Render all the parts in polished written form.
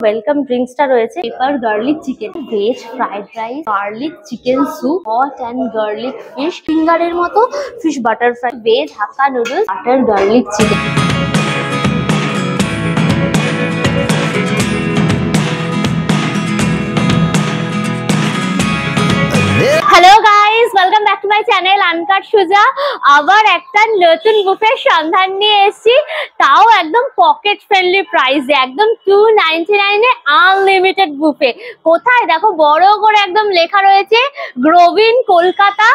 Welcome ড্রিঙ্কসটা রয়েছে, pepper garlic chicken, veg fried rice, garlic chicken soup, hot and garlic fish ফিঙ্গারের মতো, fish butter fry, veg Hakka noodles, butter garlic chicken. Hello guys, welcome back to my channel uncut Suja. আবার একটা নতুন বুফের সন্ধান নিয়ে এসেছি, তাও একদম পকেট ফ্রেন্ডলি প্রাইসে, একদম 299 এ আনলিমিটেড বুফে। কোথায় দেখো বড় করে একদম লেখা রয়েছে গ্রোভিন কলকাতা।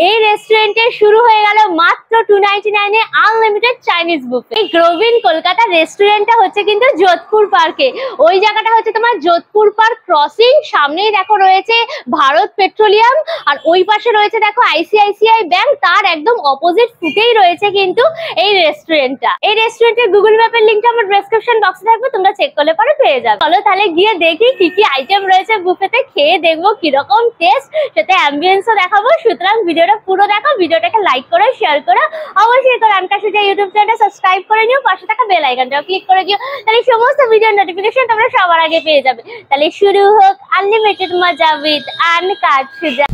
এই রেস্টুরেন্টে শুরু হয়ে গেল মাত্র 299 এ আনলিমিটেড চাইনিজ বুফে। এই গ্রোভিন কলকাতা রেস্টুরেন্টটা হচ্ছে কিন্তু যোধপুর পার্কে। ওই জায়গাটা হচ্ছে তোমার যোধপুর পার্ক ক্রসিং, সামনেই দেখো রয়েছে ভারত পেট্রোলিয়াম, আর ওই পাশে রয়েছে দেখো আইসিআইসিআই ব্যাংক। তার একদম অপোজিট ফুটেই রয়েছে কিন্তু এই রেস্টুরেন্টটা। এই রেস্টুরেন্টের গুগল ম্যাপের লিংকটা আমার ডেসক্রিপশন বক্সে থাকবে, তোমরা চেক করলে পরে পেয়ে যাবে। চলো তাহলে গিয়ে দেখি কি কি আইটেম রয়েছে বুফেতে, খেয়ে দেখবো কিরকম টেস্ট, সাথে অ্যাম্বিয়েন্সও দেখাবো। সুতরাং ভিডিওটা পুরো দেখো, ভিডিওটাকে লাইক করো, শেয়ার করো, অবশ্যই করো আনকাট সুজা ইউটিউব চ্যানেলটা সাবস্ক্রাইব করে নিও, পাশে থাকা বেল আইকনটাও ক্লিক করে দিও, তাহলে সমস্ত ভিডিওর নোটিফিকেশন তোমরা সবার আগে পেয়ে যাবে। তাহলে শুরু হোক আনলিমিটেড মজা উইথ আনকাট সুজা।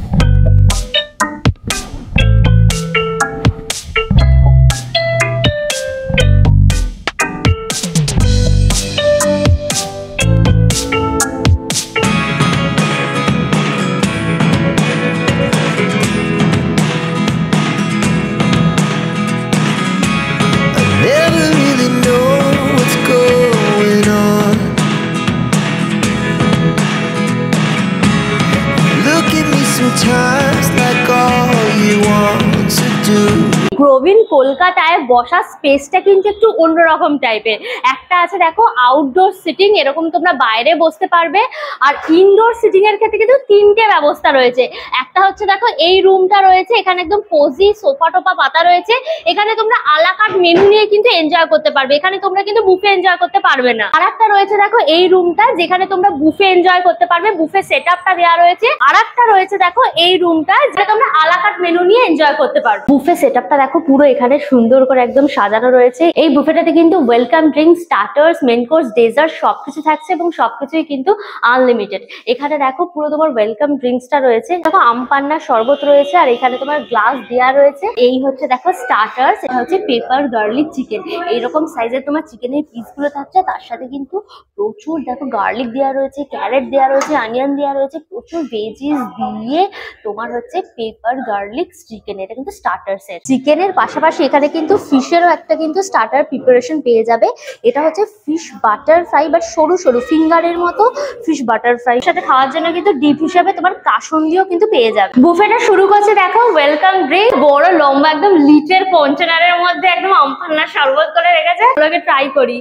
গ্রোভিন কলকাতায় বসার স্পেসটা কিন্তু একটু অন্যরকম টাইপের। একটা আছে দেখো আউটডোর সিটিং, এরকম তোমরা বাইরে বসতে পারবে। আর ইনডোর সিটিং এর ক্ষেত্রে কিন্তু তিনটে ব্যবস্থা রয়েছে। একটা হচ্ছে দেখো এই রুমটা রয়েছে, এখানে একদম কোজি সোফা টোফা পাতা রয়েছে। এখানে তোমরা আলাকার্ট মেনু নিয়ে কিন্তু এনজয় করতে পারবে, এখানে তোমরা কিন্তু বুফে এনজয় করতে পারবে না। আর একটা রয়েছে দেখো এই রুমটা, যেখানে তোমরা বুফে এনজয় করতে পারবে, বুফে সেট আপটা দেওয়া রয়েছে। আর একটা রয়েছে দেখো এই রুমটা, যেটা তোমরা আলাকার্ট মেনু নিয়ে এনজয় করতে পারবে। বুফে সেট আপটা দেখো পুরো এখানে সুন্দর করে একদম সাজানো রয়েছে। এই বুফেটাতে কিন্তু welcome drinks, starters, main course, dessert সবকিছু থাকছে এবং সবকিছুই কিন্তু আনলিমিটেড। এখানে দেখো পুরো তোমার ওয়েলকাম ড্রিঙ্কসটা রয়েছে, দেখো আম পান্নার শরবত রয়েছে, আর এখানে তোমার গ্লাস দেওয়া রয়েছে। এই হচ্ছে দেখো স্টার্টার্স, এটা হচ্ছে পেপার গার্লিক চিকেন। এইরকম সাইজের তোমার চিকেনের পিস গুলো থাকছে, তার সাথে কিন্তু প্রচুর দেখো গার্লিক দেওয়া রয়েছে, ক্যারেট দেওয়া রয়েছে, অনিয়ন দেওয়া রয়েছে, প্রচুর ভেজিস দিয়ে তোমার হচ্ছে পেপার গার্লিক চিকেন। এটা কিন্তু স্টার্টার্স এর। চিকেনের পাশাপাশি এখানে কিন্তু ফিশেরও একটা কিন্তু স্টার্টার প্রিপারেশন পেয়ে যাবে। এটা হচ্ছে ফিশ বাটার ফ্রাই, বা সরু সরু ফিঙ্গারের মতো ফিশ বাটার ফ্রাই। সাথে খাওয়ার জন্য কিন্তু ডিপ হিসাবে তোমার কাসুন্দিও কিন্তু পেয়ে যাবে। বুফেটা শুরু করছে দেখো ওয়েলকাম ড্রিঙ্ক, বড় লম্বা একদম লিটার কন্টেনারের মধ্যে একদম আমপান্নার শরবত করে রেখেছে। ওগুলোকে ট্রাই করি।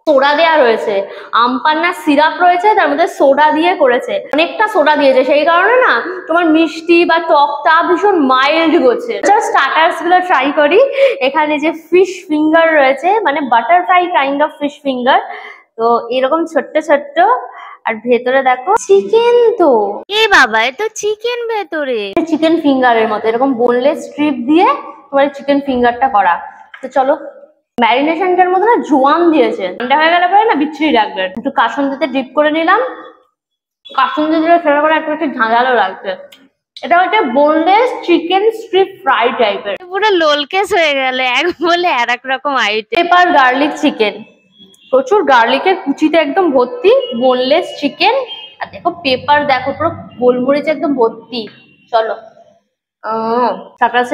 সোডা দেওয়া রয়েছে, আমপান্নার সিরাপ রয়েছে, তার মধ্যে সোডা দিয়ে করেছে, অনেকটা সোডা দিয়েছে, সেই কারণে না তোমার মিষ্টি বা টকটা ভীষণ মাইল্ড হচ্ছে। স্টার্টার্স গুলো ট্রাই করি। এখানে যে ফিশ ফিঙ্গার রয়েছে, মানে butterfly kind of fish finger, তো এরকম ছোট্ট ছোট্ট, আর ভেতরে দেখো চিকেন। তো এ বাবা, এ তো চিকেন ভেতরে, চিকেন ফিঙ্গারের মতো এরকম বোনলেস স্ট্রিপ দিয়ে তোমার চিকেন ফিঙ্গারটা করা। তো চলো, ম্যারিনেশনটার মধ্যে না জোয়ান দিয়েছে, ঠান্ডা হয়ে গেলে পরে না বিচ্ছিরি লাগবে। একটু কাসুন্দিতে ডিপ করে নিলাম, কাসুন্দি দিলে সেটা করে একটু একটু ঝাঁঝালো লাগছে। এটা হচ্ছে বোনলেস চিকেন স্ট্রিপ ফ্রাই টাইপের, পুরো লোলকেস হয়ে গেল এক বলে আর এক রকম আইটেম। পেপার গার্লিক চিকেন, প্রচুর গার্লিকের কুচিতে একদম ভর্তি, বোনলেস চিকেন, আর দেখো পেপার দেখো পুরো গোলমরিচ একদম ভর্তি। চলো,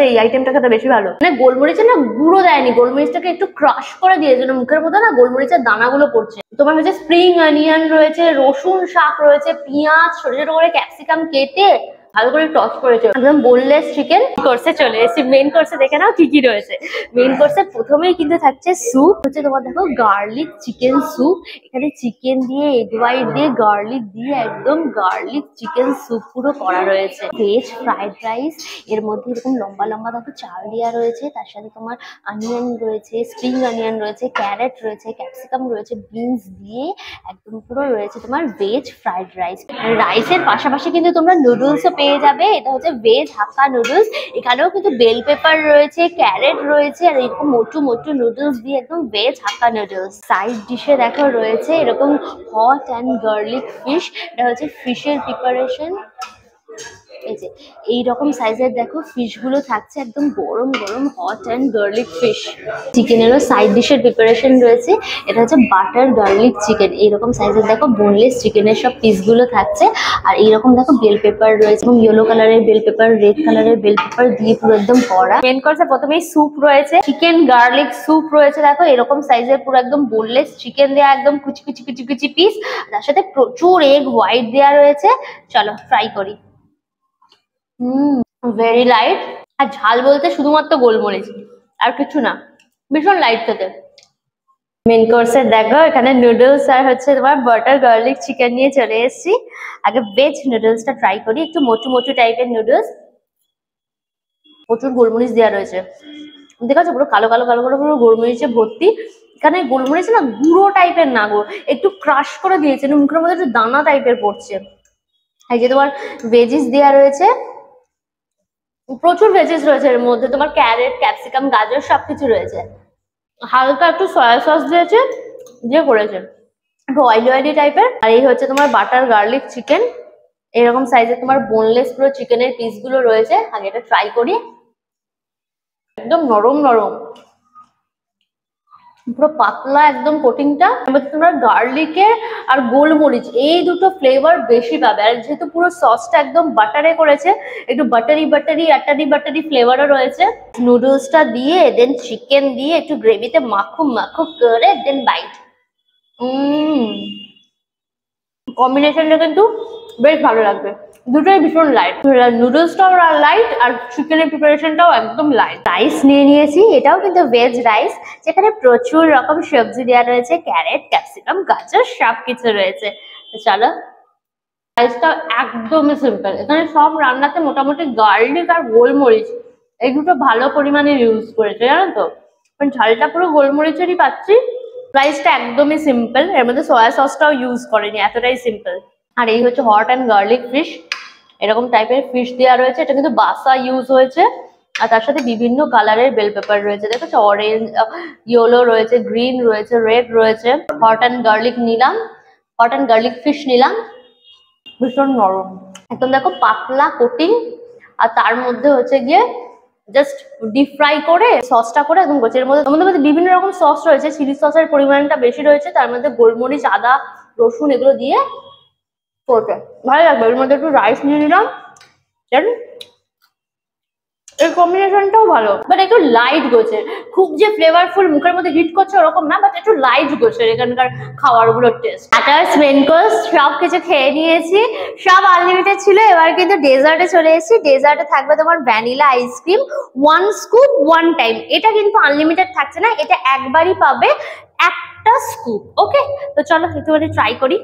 এই আইটেমটা খেতে বেশি ভালো, মানে গোলমরিচের না গুঁড়ো দেয়নি, গোলমরিচটাকে একটু ক্রাশ করে দিয়েছে, মুখের মধ্যে না গোলমরিচের দানাগুলো পড়ছে। তোমার হচ্ছে স্প্রিং অনিয়ন রয়েছে, রসুন শাক রয়েছে, পেঁয়াজ ছোট ছোট করে ক্যাপসিকাম কেটে ভালো করে টস করেছে, একদম বোনলেস চিকেন। কোর্সে চলে এসেছি, মেইন কোর্সে দেখে নাও কি কি রয়েছে। মেইন কোর্সে প্রথমেই কিন্তু থাকছে স্যুপ, হচ্ছে তোমার দেখো গার্লিক চিকেন স্যুপ। এখানে চিকেন দিয়ে, এগ হোয়াইট দিয়ে, গার্লিক দিয়ে একদম গার্লিক চিকেন স্যুপ পুরো করা রয়েছে। ভেজ ফ্রাইড রাইস, এর মধ্যে এরকম লম্বা লম্বা দেখো চাল দেওয়া রয়েছে, তার সাথে তোমার অনিয়ন রয়েছে, স্প্রিং অনিয়ন রয়েছে, ক্যারেট রয়েছে, ক্যাপসিকাম রয়েছে, বিনস দিয়ে একদম পুরো রয়েছে তোমার ভেজ ফ্রাইড রাইস। রাইসের পাশাপাশি কিন্তু তোমরা নুডলসও পেয়ে পেয়ে যাবে। এটা হচ্ছে ভেজ হাক্কা নুডলস। এখানেও কিন্তু বেল পেপার রয়েছে, ক্যারেট রয়েছে, আর এরকম মোটু মোটু নুডলস দিয়ে একদম ভেজ হাক্কা নুডলস। সাইড ডিশে দেখো রয়েছে এরকম হট অ্যান্ড গার্লিক ফিশ। এটা হচ্ছে ফিশের প্রিপারেশন। এই যে এইরকম সাইজের দেখো ফিশ গুলো থাকছে, একদম গরম গরম হট অ্যান্ড গার্লিক ফিশ। চিকেনেরও সাইড ডিশের প্রিপারেশন রয়েছে। এটা হচ্ছে বাটার গার্লিক চিকেন। এইরকম সাইজের দেখো বোনলেস চিকেনের সব পিস গুলো থাকছে। আর এইরকম দেখো বেল পেপার রয়েছে, এবং ইয়েলো কালারের বেল পেপার, রেড কালারের বেল পেপার দিয়ে পুরো একদম ভরা। মেন কোর্সে প্রথমেই স্যুপ রয়েছে, চিকেন গার্লিক স্যুপ রয়েছে। দেখো এরকম সাইজের পুরো একদম বোনলেস চিকেন দেওয়া, একদম কুচি কুচি কুচি কুচি পিস। তার সাথে প্রচুর এগ হোয়াইট দেওয়া রয়েছে। চলো ট্রাই করি। Very light. আর ঝাল বলতে শুধুমাত্র গোলমরিচ, আর কিছু না, ভীষণ লাইট খেতে। মেন কোর্সের দেখো এখানে নুডলস আর হচ্ছে তোমার বাটার গার্লিক চিকেন নিয়ে চলে এসেছি। আগে ভেজ নুডলসটা ট্রাই করি, একটু মোটু মোটু টাইপের নুডলস। প্রচুর গোলমরিচ দেওয়া রয়েছে, দেখো পুরো কালো কালো কালো কালো পুরো গোলমরিচে ভর্তি। এখানে গোলমরিচ না গুঁড়ো টাইপের না গো, একটু ক্রাশ করে দিয়েছে, মুখের মধ্যে একটু দানা টাইপের পড়ছে। এই যে তোমার ভেজিস দেওয়া রয়েছে, প্রচুর ভেজিস রয়েছে এর মধ্যে, তোমার ক্যারেট, ক্যাপসিকাম, গাজর সবকিছু রয়েছে। হালকা একটু সয়া সস দিয়েছে, দিয়ে করেছে, একটু অয়েলি অয়েলি টাইপের। আর এই হচ্ছে তোমার বাটার গার্লিক চিকেন। এরকম সাইজের তোমার বোনলেস পুরো চিকেনের পিস গুলো রয়েছে। আগে এটা ট্রাই করি। একদম নরম নরম, পুরো পাতলা একদম কোটিংটা। তোমরা গার্লিকের আর গোলমরিচ এই দুটো ফ্লেভার বেশি পাবে। আর যেহেতু পুরো সসটা একদম বাটারে করেছে, একটু বাটারি বাটারি আটারি বাটারি ফ্লেভারও রয়েছে। নুডলসটা দিয়ে দেন চিকেন দিয়ে একটু গ্রেভিতে মাখো মাখো করে দেন বাইট। কম্বিনেশনটা কিন্তু বেশ ভালো লাগবে। দুটোই ভীষণ লাইট, নুডলসটাও লাইট আর চিকেনের প্রিপারেশনটাও একদম লাইট। রাইস নিয়ে নিয়েছি, এটাও কিন্তু ভেজ রাইস, যেখানে প্রচুর রকম সবজি দেওয়া রয়েছে, ক্যারেট, ক্যাপসিকাম, গাজর সবকিছু রয়েছে। চলো, রাইসটা একদমই সিম্পল। এখানে সব রান্নাতে মোটামুটি গার্লিক আর গোলমরিচ এই দুটো ভালো পরিমাণে ইউজ করেছে, জানো তো। ঝালটা পুরো গোলমরিচেরই পাচ্ছি। রাইসটা একদমই সিম্পল, এর মধ্যে সয়া সসটাও ইউজ করেনি, এতটাই সিম্পল। আর এই হচ্ছে হট অ্যান্ড গার্লিক ফিশ। এরকম টাইপের ফিশ দেওয়া রয়েছে, এটা কিন্তু বাসা ইউজ হয়েছে। আর তার সাথে বিভিন্ন কালারের বেল পেপার রয়েছে, দেখেছো, অরেঞ্জ, ইয়েলো রয়েছে, গ্রিন রয়েছে, রেড রয়েছে। হট অ্যান্ড গার্লিক নিলাম, হট অ্যান্ড গার্লিক ফিশ নিলাম। ভীষণ নরম একদম, দেখো পাতলা কোটিং। আর তার মধ্যে হচ্ছে গিয়ে জাস্ট ডিপ ফ্রাই করে সসটা করে একদম গোছের মধ্যে বিভিন্ন রকম সস রয়েছে। চিলি সসের পরিমাণটা বেশি রয়েছে, তার মধ্যে গোলমরিচ, আদা, রসুন এগুলো দিয়ে করতে ভালো লাগবে। এর মধ্যে একটু রাইস নিয়ে নিলাম, এর কম্বিনেশনটাও ভালো, বাট একটু লাইট গোছের। খুব যে ফ্লেভারফুল মুখের মধ্যে হিট করছে ওরকম না, বাট একটু লাইট গোছের এখানকার খাবারগুলোর টেস্ট। স্টার্টার্স, মেইন কোর্স সব কিছু খেয়ে নিয়েছি, সব আনলিমিটেড ছিল। এবার কিন্তু ডেজার্টে চলে এসেছি। ডেজার্টে থাকবে তোমার ভ্যানিলা আইসক্রিম, 1 স্কুপ 1 টাইম। এটা কিন্তু আনলিমিটেড থাকছে না, এটা একবারই পাবে একটা স্কুপ। ওকে, তো চলো একটুখানি ট্রাই করি।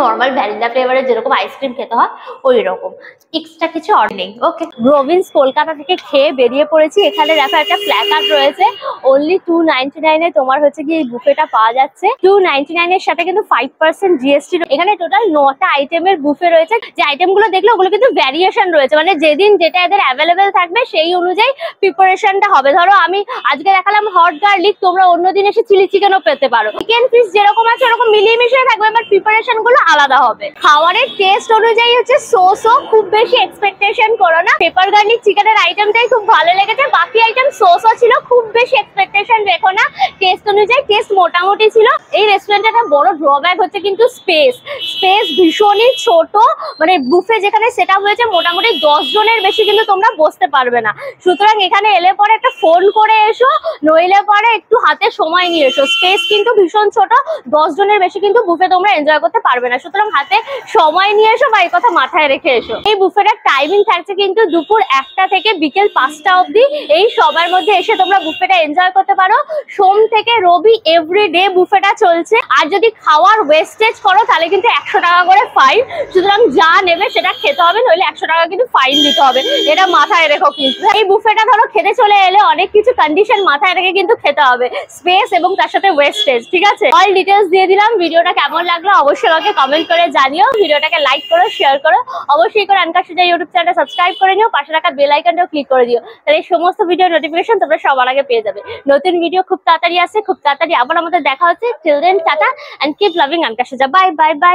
নর্মাল ভ্যানিলা ফ্লেভারের যেরকম আইসক্রিম খেতে হয় ওই রকম, এক্সট্রা কিছু অর্ডার নেই। ওকে, রবিন্স কলকাতা থেকে খেয়ে বেরিয়ে পড়েছি। এখানে দেখো একটা প্ল্যাকার্ড রয়েছে, অনলি 299 এ তোমার হচ্ছে কি এই বুফেটা পাওয়া যাচ্ছে। 299 এর সাথে কিন্তু 5% জিএসটি। এখানে টোটাল 9টা আইটেমের বুফে রয়েছে। যে আইটেম গুলো দেখলে ওগুলো কিন্তু ভ্যারিয়েশন রয়েছে, মানে যেদিন যেটা এদের অ্যাভেলেবেল থাকবে সেই অনুযায়ী প্রিপারেশনটা হবে। ধরো আমি আজকে দেখালাম হট গার্লিক, তোমরা অন্যদিন এসে চিলি চিকেনও পেতে পারো। চিকেন পিস যেরকম আছে ওরকম মিলিয়ে মিশিয়ে থাকবে, বাট প্রিপারেশন গুলো আলাদা হবে। খাবারের টেস্ট অনুযায়ী হচ্ছে সসও খুব বেশি এক্সপেকটেশন করো না। পেপার গার্লিক চিকেনের আইটেমটাই খুব ভালো লেগেছে, বাকি আইটেম সসও ছিল, খুব বেশি এক্সপেকটেশন রেখো না। টেস্ট অনুযায়ী টেস্ট মোটামুটি ছিল। এই রেস্টুরেন্টের একটা বড় ড্রব্যাক হচ্ছে কিন্তু স্পেস ভীষণই ছোট। মানে বুফে যেখানে সেটআপ হয়েছে মোটামুটি 10 জনের বেশি কিন্তু তোমরা বসতে পারবে না। সুতরাং এখানে এলে পরে একটা ফোন করে এসো, নইলে পরে একটু হাতে সময় নিয়ে এসো। স্পেস কিন্তু ভীষণ ছোট, 10 জনের বেশি কিন্তু বুফে তোমরা এনজয় করতে পারবে না। সুতরাং হাতে সময় নিয়ে এসো বা এই কথা মাথায় রেখে এসো। এই বুফেটার টাইমিং থাকছে কিন্তু দুপুর 1টা থেকে বিকেল 5টা অবধি। এই সবার মধ্যে এসে তোমরা বুফেটা এনজয় করতে পারো। সোম থেকে রবি এভরিডে বুফেটা চলছে। আর যদি খাওয়ার ওয়েস্টেজ করো তাহলে কিন্তু 100 টাকা করে ফাইন। সুতরাং যা নেবে সেটা খেতে হবে, নইলে 100 টাকা কিন্তু ফাইন দিতে হবে, এটা মাথায় রেখো। কিন্তু এই বুফেটা ধরো খেতে চলে এলে অনেক কিছু কন্ডিশন মাথায় রেখে কিন্তু খেতে হবে, স্পেস এবং তার সাথে ওয়েস্টেজ। ঠিক আছে, অল ডিটেলস দিয়ে দিলাম। ভিডিওটা কেমন লাগলো অবশ্যই আমাকে কমেন্ট করে জানিও, ভিডিওটাকে লাইক করো, শেয়ার করো, অবশ্যই করে আনকা সুজা ইউটিউব চ্যানেলটা সাবস্ক্রাইব করে নিও, পাশে রাখা বেল আইকনটাও ক্লিক করে দিও, তাহলে এই সমস্ত ভিডিও নোটিফিকেশন তোমরা সবার আগে পেয়ে যাবে। নতুন ভিডিও খুব তাড়াতাড়ি আসছে, খুব তাড়াতাড়ি আবার আমাদের দেখা হচ্ছে। Till then tata and keep loving আনকা সুজা। Bye bye by.